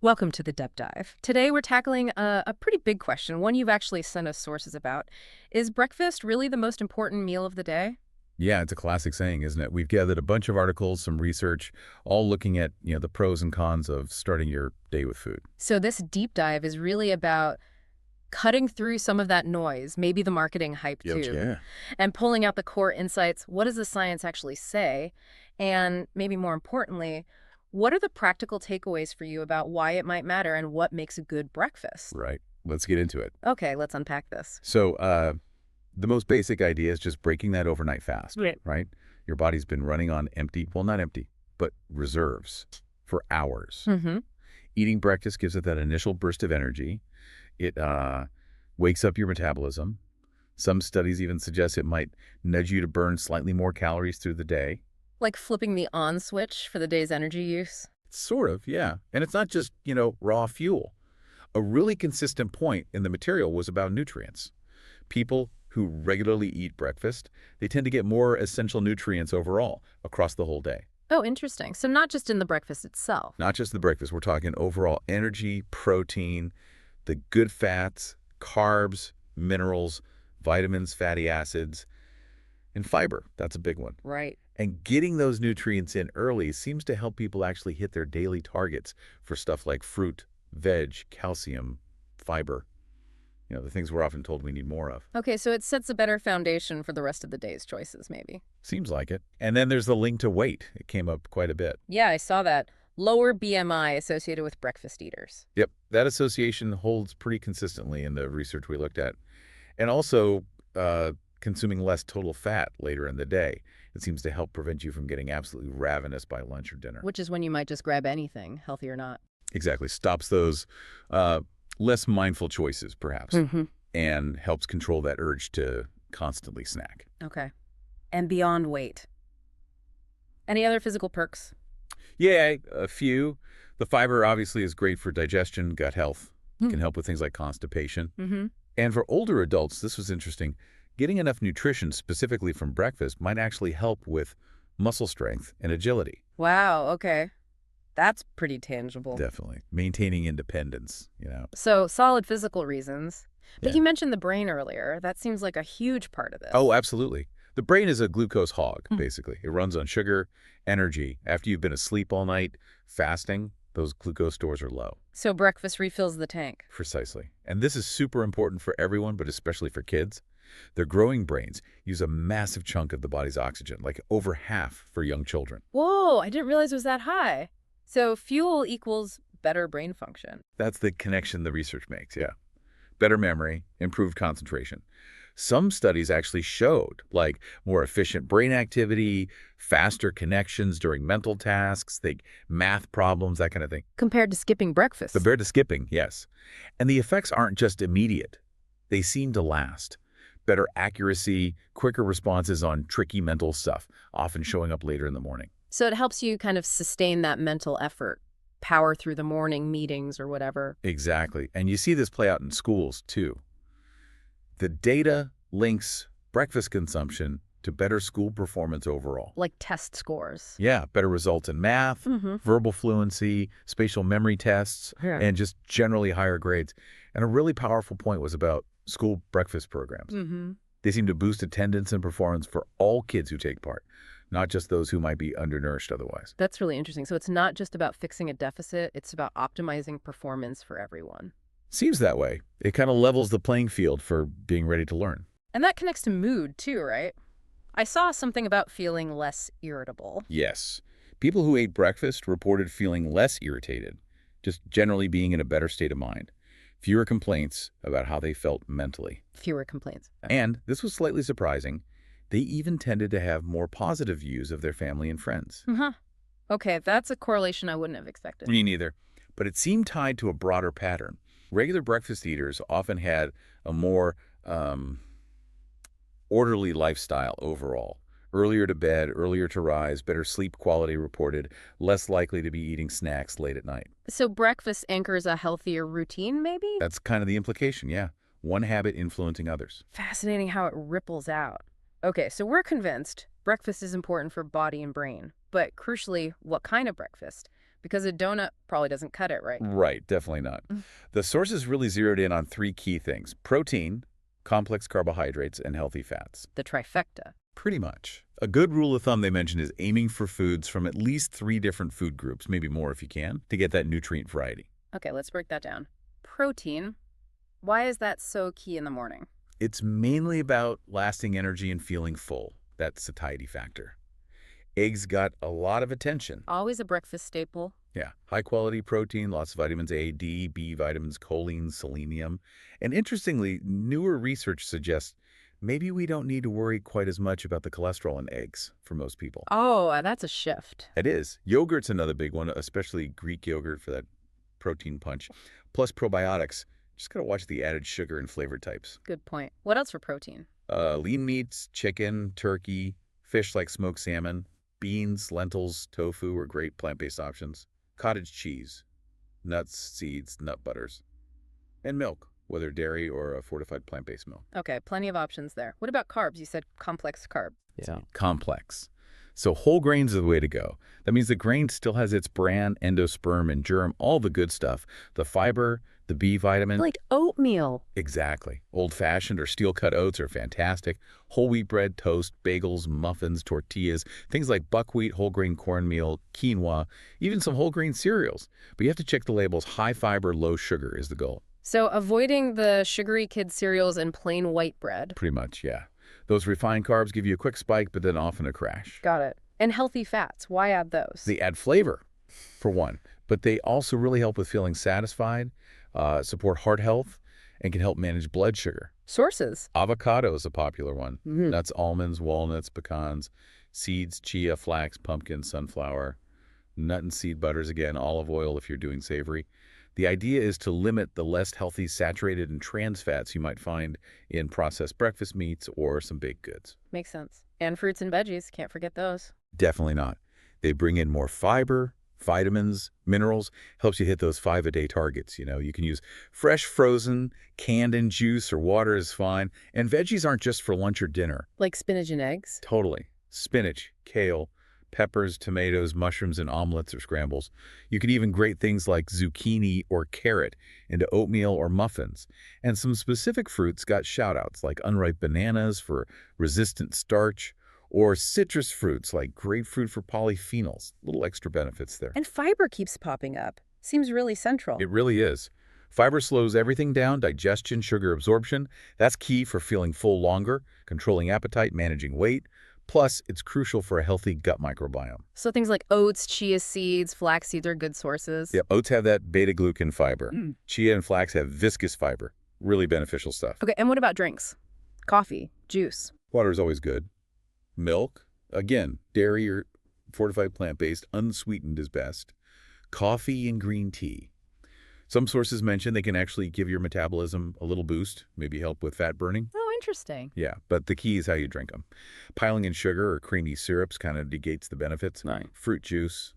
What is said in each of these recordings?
Welcome to the Depth Dive. Today we're tackling a pretty big question, one you've actually sent us sources about. Is breakfast really the most important meal of the day? Yeah, it's a classic saying, isn't it? We've gathered a bunch of articles, some research, all looking at, the pros and cons of starting your day with food. So this deep dive is really about cutting through some of that noise, maybe the marketing hype Yep. too, Yeah. and pulling out the core insights. What does the science actually say? And maybe more importantly, what are the practical takeaways for you about why it might matter and what makes a good breakfast? Right. Let's get into it. Okay, let's unpack this. So, the most basic idea is just breaking that overnight fast, Right. right? Your body's been running on empty, well, not empty, but reserves for hours. Mm-hmm. Eating breakfast gives it that initial burst of energy. It wakes up your metabolism. Some studies even suggest it might nudge you to burn slightly more calories through the day. Like flipping the on switch for the day's energy use? Sort of, yeah. And it's not just, raw fuel. A really consistent point in the material was about nutrients. People who regularly eat breakfast, they tend to get more essential nutrients overall across the whole day. Oh, interesting. So not just in the breakfast itself. Not just the breakfast, we're talking overall energy, protein, the good fats, carbs, minerals, vitamins, fatty acids, and fiber. That's a big one. Right. And getting those nutrients in early seems to help people actually hit their daily targets for stuff like fruit, veg, calcium, fiber. The things we're often told we need more of. Okay, so it sets a better foundation for the rest of the day's choices, maybe. Seems like it. And then there's the link to weight. It came up quite a bit. Yeah, I saw that. Lower BMI associated with breakfast eaters. Yep, that association holds pretty consistently in the research we looked at. And also, consuming less total fat later in the day. It seems to help prevent you from getting absolutely ravenous by lunch or dinner. Which is when you might just grab anything, healthy or not. Exactly. Stops those less mindful choices, perhaps, Mm-hmm. and helps control that urge to constantly snack. Okay. And beyond weight. Any other physical perks? Yeah, a few. The fiber obviously is great for digestion, gut health. Hmm. Can help with things like constipation. Mm-hmm. And for older adults, this was interesting. Getting enough nutrition specifically from breakfast might actually help with muscle strength and agility. Wow, okay. That's pretty tangible. Definitely. Maintaining independence. So, solid physical reasons. But Yeah. you mentioned the brain earlier. That seems like a huge part of this. Oh, absolutely. The brain is a glucose hog, Hmm. basically. It runs on sugar, energy. After you've been asleep all night, fasting, those glucose stores are low. So breakfast refills the tank. Precisely. And this is super important for everyone, but especially for kids. Their growing brains use a massive chunk of the body's oxygen, like over half for young children. Whoa, I didn't realize it was that high. So fuel equals better brain function. That's the connection the research makes, yeah. Better memory, improved concentration. Some studies actually showed, like, more efficient brain activity, faster connections during mental tasks, math problems, that kind of thing. Compared to skipping breakfast. Compared to skipping, yes. And the effects aren't just immediate. They seem to last. Better accuracy, quicker responses on tricky mental stuff, often showing up later in the morning. So it helps you kind of sustain that mental effort, power through the morning meetings or whatever. Exactly. And you see this play out in schools, too. The data links breakfast consumption to better school performance overall. Like test scores. Yeah, better results in math, Mm-hmm. verbal fluency, spatial memory tests, Yeah. and just generally higher grades. And a really powerful point was about school breakfast programs. Mm-hmm. They seem to boost attendance and performance for all kids who take part, not just those who might be undernourished otherwise. That's really interesting. So it's not just about fixing a deficit, it's about optimizing performance for everyone. Seems that way. It kind of levels the playing field for being ready to learn. And that connects to mood too, right? I saw something about feeling less irritable. Yes. People who ate breakfast reported feeling less irritated, just generally being in a better state of mind. Fewer complaints about how they felt mentally. Fewer complaints. And, this was slightly surprising, they even tended to have more positive views of their family and friends. Uh-huh. Okay, that's a correlation I wouldn't have expected. Me neither. But it seemed tied to a broader pattern. Regular breakfast eaters often had a more orderly lifestyle overall. Earlier to bed, earlier to rise, better sleep quality reported, less likely to be eating snacks late at night. So breakfast anchors a healthier routine, maybe? That's kind of the implication, yeah. One habit influencing others. Fascinating how it ripples out. Okay, so we're convinced breakfast is important for body and brain. But crucially, what kind of breakfast? Because a donut probably doesn't cut it, right? Right, definitely not. Mm. The sources really zeroed in on three key things: protein, complex carbohydrates, and healthy fats. The trifecta. Pretty much. A good rule of thumb they mentioned is aiming for foods from at least three different food groups, maybe more if you can, to get that nutrient variety. Okay, let's break that down. Protein. Why is that so key in the morning? It's mainly about lasting energy and feeling full. That satiety factor. Eggs got a lot of attention. Always a breakfast staple. Yeah, high-quality protein, lots of vitamins A, D, B vitamins, choline, selenium. And interestingly, newer research suggests maybe we don't need to worry quite as much about the cholesterol in eggs for most people. Oh, that's a shift. It is. Yogurt's another big one, especially Greek yogurt for that protein punch. Plus probiotics. Just gotta watch the added sugar and flavor types. Good point. What else for protein? Lean meats, chicken, turkey, fish like smoked salmon, beans, lentils, tofu are great plant-based options. Cottage cheese, nuts, seeds, nut butters, and milk, whether dairy or a fortified plant-based milk. Okay, plenty of options there. What about carbs? You said complex carb. Yeah. Complex. So whole grains are the way to go. That means the grain still has its bran, endosperm, and germ, all the good stuff. The fiber, the B vitamin. Like oatmeal. Exactly. Old-fashioned or steel-cut oats are fantastic. Whole wheat bread, toast, bagels, muffins, tortillas, things like buckwheat, whole grain cornmeal, quinoa, even some whole grain cereals. But you have to check the labels. High fiber, low sugar is the goal. So avoiding the sugary kid cereals and plain white bread. Pretty much, yeah. Those refined carbs give you a quick spike, but then often a crash. Got it. And healthy fats. Why add those? They add flavor, for one, but they also really help with feeling satisfied, support heart health, and can help manage blood sugar. Sources. Avocado is a popular one. Mhm. Nuts, almonds, walnuts, pecans, seeds, chia, flax, pumpkin, sunflower, nut and seed butters, again, olive oil if you're doing savory. The idea is to limit the less healthy saturated and trans fats you might find in processed breakfast meats or some baked goods. Makes sense. And fruits and veggies. Can't forget those. Definitely not. They bring in more fiber, vitamins, minerals, helps you hit those 5-a-day targets. You can use fresh, frozen, canned in juice or water is fine. And veggies aren't just for lunch or dinner. Like spinach and eggs. Totally. Spinach, kale, peppers, tomatoes, mushrooms in omelets or scrambles. You can even grate things like zucchini or carrot into oatmeal or muffins. And some specific fruits got shout-outs, like unripe bananas for resistant starch, or citrus fruits like grapefruit for polyphenols. Little extra benefits there. And fiber keeps popping up. Seems really central. It really is. Fiber slows everything down, digestion, sugar absorption. That's key for feeling full longer, controlling appetite, managing weight. Plus, it's crucial for a healthy gut microbiome. So things like oats, chia seeds, flax seeds are good sources. Yep, oats have that beta-glucan fiber. Mm. Chia and flax have viscous fiber. Really beneficial stuff. Okay, and what about drinks? Coffee, juice. Water is always good. Milk, again, dairy or fortified plant-based, unsweetened is best. Coffee and green tea. Some sources mention they can actually give your metabolism a little boost, maybe help with fat burning. Oh, interesting. Yeah, but the key is how you drink them. Piling in sugar or creamy syrups kind of negates the benefits. Right. Fruit juice,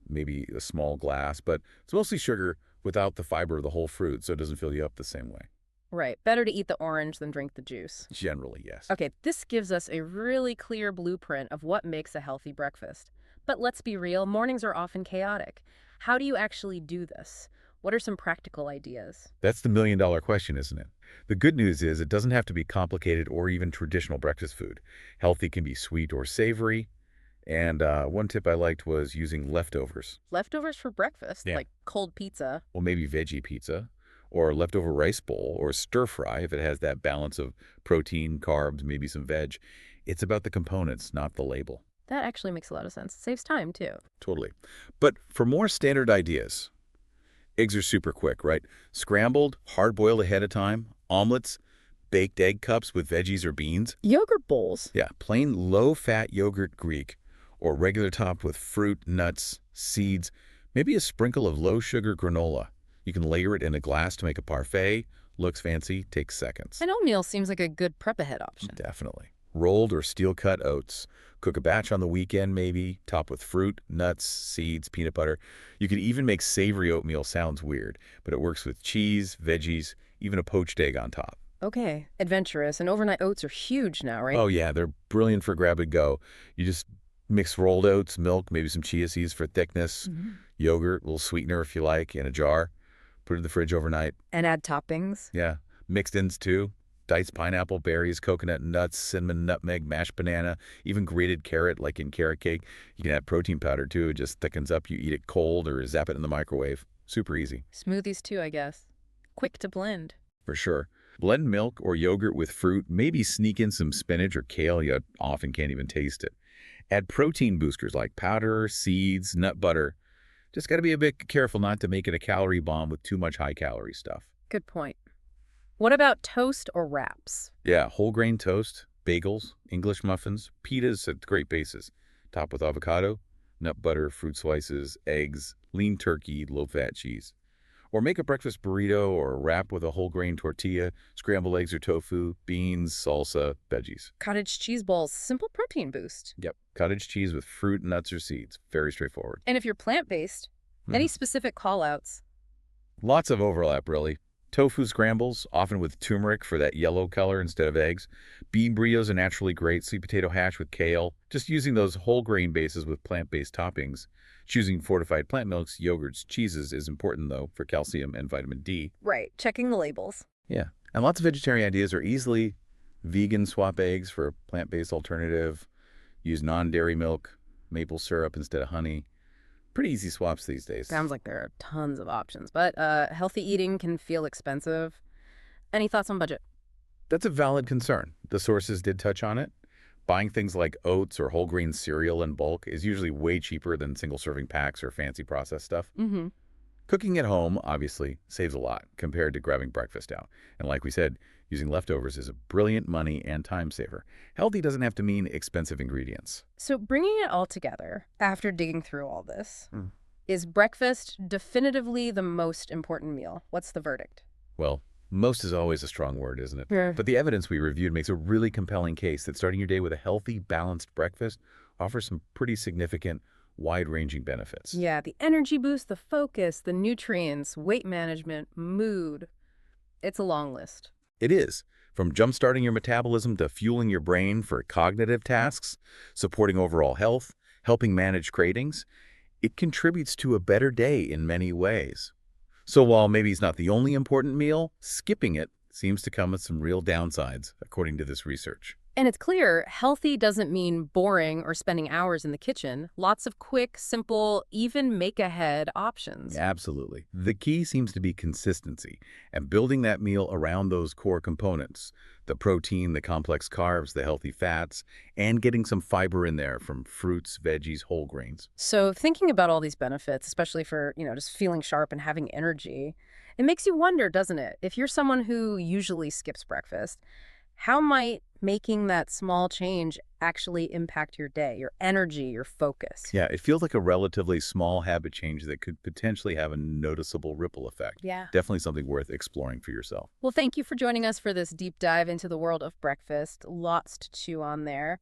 maybe a small glass, but it's mostly sugar without the fiber of the whole fruit, so it doesn't fill you up the same way. Right. Better to eat the orange than drink the juice. Generally, yes. Okay, this gives us a really clear blueprint of what makes a healthy breakfast. But let's be real, mornings are often chaotic. How do you actually do this? What are some practical ideas? That's the million-dollar question, isn't it? The good news is it doesn't have to be complicated or even traditional breakfast food. Healthy can be sweet or savory. And one tip I liked was using leftovers. Leftovers for breakfast, Yeah. like cold pizza. Well, maybe veggie pizza, or leftover rice bowl, or stir fry if it has that balance of protein, carbs, maybe some veg. It's about the components, not the label. That actually makes a lot of sense. Saves time, too. Totally. But for more standard ideas, eggs are super quick, right? Scrambled, hard-boiled ahead of time, omelets, baked egg cups with veggies or beans. Yogurt bowls. Yeah, plain low-fat yogurt Greek, or regular topped with fruit, nuts, seeds, maybe a sprinkle of low-sugar granola. You can layer it in a glass to make a parfait. Looks fancy, takes seconds. And oatmeal seems like a good prep-ahead option. Definitely. Rolled or steel-cut oats. Cook a batch on the weekend, maybe, top with fruit, nuts, seeds, peanut butter. You could even make savory oatmeal. Sounds weird, but it works with cheese, veggies, even a poached egg on top. Okay, adventurous. And overnight oats are huge now, right? Oh, yeah, they're brilliant for grab and go. You just Mix rolled oats, milk, maybe some chia seeds for thickness, Mhm. yogurt, a little sweetener if you like, in a jar. Put it in the fridge overnight. And add toppings. Yeah. Mixed ins too. Diced pineapple, berries, coconut nuts, cinnamon, nutmeg, mashed banana, even grated carrot like in carrot cake. You can add protein powder too. It just thickens up. You eat it cold or zap it in the microwave. Super easy. Smoothies too, I guess. Quick to blend. For sure. Blend milk or yogurt with fruit. Maybe sneak in some spinach or kale. You often can't even taste it. Add protein boosters like powder, seeds, nut butter. Just got to be a bit careful not to make it a calorie bomb with too much high-calorie stuff. Good point. What about toast or wraps? Yeah, whole grain toast, bagels, English muffins, pitas at great bases. Top with avocado, nut butter, fruit slices, eggs, lean turkey, low-fat cheese. Or make a breakfast burrito or a wrap with a whole grain tortilla, scrambled eggs or tofu, beans, salsa, veggies. Cottage cheese balls, simple protein boost. Yep. Cottage cheese with fruit, nuts, or seeds. Very straightforward. And if you're plant-based, any Mhm. specific call-outs? Lots of overlap, really. Tofu scrambles, often with turmeric for that yellow color instead of eggs. Bean burritos are naturally great. Sweet potato hash with kale. Just using those whole grain bases with plant-based toppings. Choosing fortified plant milks, yogurts, cheeses is important, though, for calcium and vitamin D. Right, checking the labels. Yeah. And lots of vegetarian ideas are easily vegan. Swap eggs for a plant-based alternative. Use non-dairy milk, maple syrup instead of honey. Pretty easy swaps these days. Sounds like there are tons of options, but healthy eating can feel expensive. Any thoughts on budget? That's a valid concern. The sources did touch on it. Buying things like oats or whole grain cereal in bulk is usually way cheaper than single-serving packs or fancy processed stuff. Mm-hmm. Cooking at home, obviously, saves a lot compared to grabbing breakfast out. And like we said, using leftovers is a brilliant money and time saver. Healthy doesn't have to mean expensive ingredients. So bringing it all together, after digging through all this, Mm. is breakfast definitively the most important meal? What's the verdict? Well, most is always a strong word, isn't it? Yeah. But the evidence we reviewed makes a really compelling case that starting your day with a healthy, balanced breakfast offers some pretty significant, wide-ranging benefits. Yeah, the energy boost, the focus, the nutrients, weight management, mood. It's a long list. It is. From jump-starting your metabolism to fueling your brain for cognitive tasks, supporting overall health, helping manage cravings, it contributes to a better day in many ways. So while maybe it's not the only important meal, skipping it seems to come with some real downsides, according to this research. And it's clear, healthy doesn't mean boring or spending hours in the kitchen. Lots of quick, simple, even make-ahead options. Absolutely. The key seems to be consistency and building that meal around those core components, the protein, the complex carbs, the healthy fats, and getting some fiber in there from fruits, veggies, whole grains. So thinking about all these benefits, especially for, just feeling sharp and having energy, it makes you wonder, doesn't it? If you're someone who usually skips breakfast, how might making that small change actually impact your day, your energy, your focus? Yeah, it feels like a relatively small habit change that could potentially have a noticeable ripple effect. Yeah. Definitely something worth exploring for yourself. Well, thank you for joining us for this deep dive into the world of breakfast. Lots to chew on there.